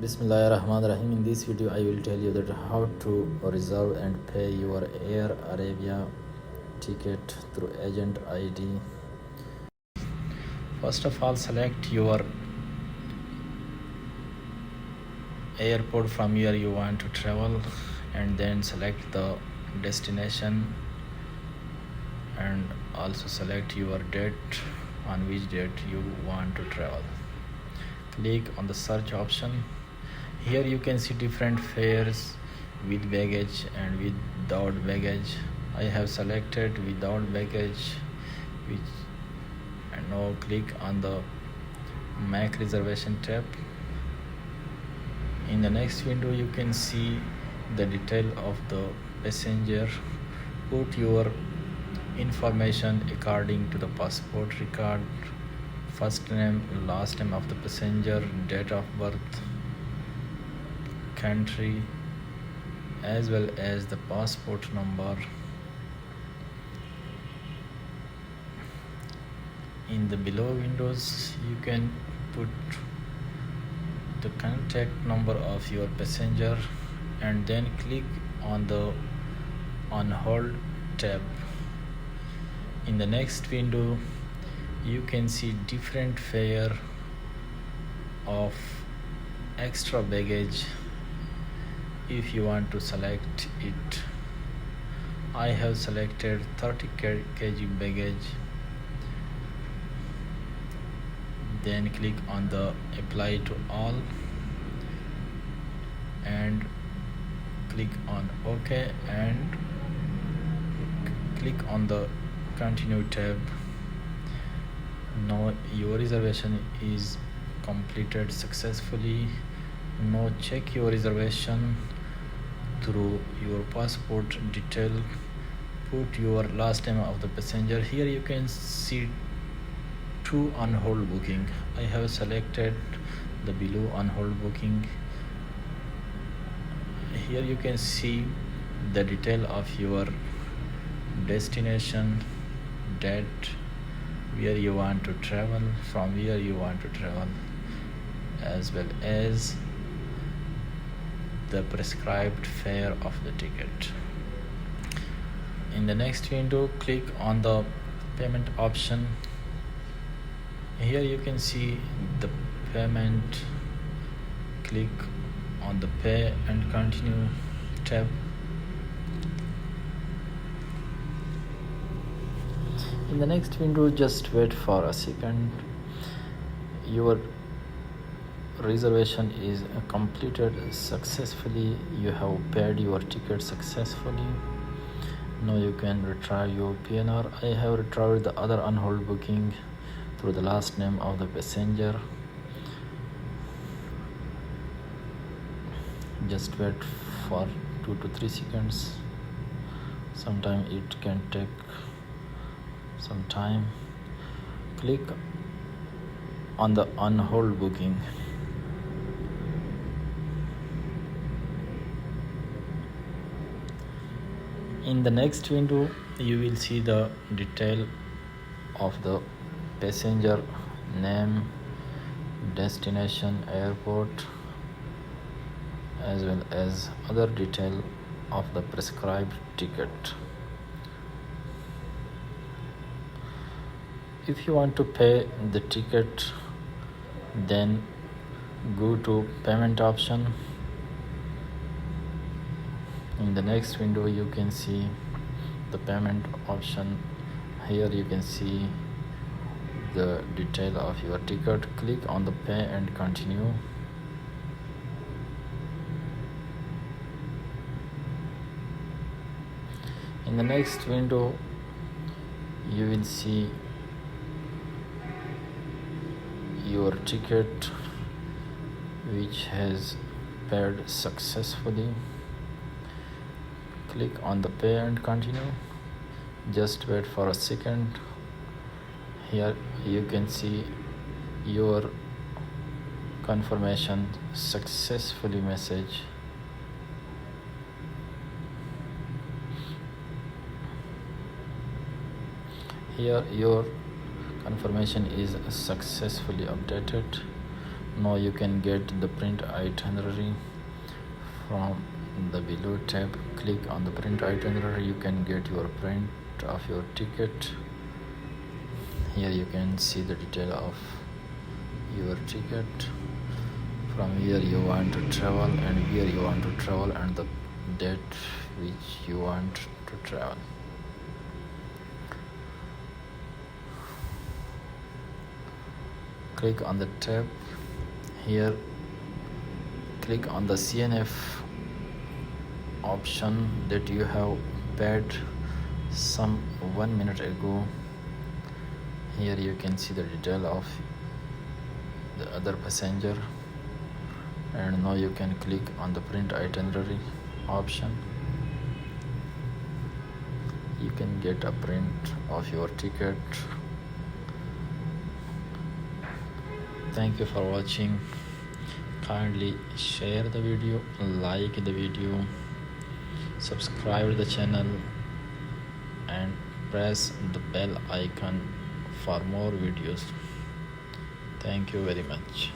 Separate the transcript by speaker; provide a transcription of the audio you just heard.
Speaker 1: Bismillahirrahmanirrahim. In this video I will tell you that how to reserve and pay your Airarabia ticket through agent ID. First of all, select your airport from where you want to travel, and then select the destination, and also select your date, on which date you want to travel. Click on the search option. Here you can see different fares with baggage and without baggage. I have selected without baggage, and now click on the make reservation tab. In the next window you can see the detail of the passenger. Put your information according to the passport record: first name, last name of the passenger, date of birth, country, as well as the passport number. In the below windows you can put the contact number of your passenger, and then click on the on hold tab. In the next window you can see different fare of extra baggage if you want to select it. I have selected 30 kg baggage. Then click on the apply to all and click on OK, and click on the continue tab. Now your reservation is completed successfully. Now check your reservation through your passport detail. Put your last name of the passenger. Here you can see two on hold booking. I have selected the below on hold booking. Here you can see the detail of your destination, date, where you want to travel, from where you want to travel, as well as the prescribed fare of the ticket. In the next window, click on the payment option. Here you can see the payment. Click on the pay and continue tab. In the next window, just wait for a second. Your reservation is completed successfully. You have paid your ticket successfully. Now you can retrieve your PNR. I have retrieved the other on hold booking through the last name of the passenger. Just wait for 2 to 3 seconds. Sometimes it can take some time. Click on the on hold booking. In the next window you will see the detail of the passenger name, destination, airport, as well as other detail of the prescribed ticket. If you want to pay the ticket, then go to payment option. In the next window you can see the payment option. Here you can see the detail of your ticket. Click on the pay and continue. In the next window you will see your ticket which has paid successfully. Click on the pay and continue. Just wait for a second. Here you can see your confirmation successfully message. Here your confirmation is successfully updated. Now you can get the print itinerary from the below tab. Click on the print itinerary. You can get your print of your ticket. Here you can see the detail of your ticket, from where you want to travel and where you want to travel and the date which you want to travel. Click on the tab. Here click on the CNF option that you have paid some 1 minute ago. Here you can see the detail of the other passenger, and now you can click on the print itinerary option. You can get a print of your ticket. Thank you for watching. Kindly share the video, like the video, subscribe the channel and press the bell icon for more videos. Thank you very much.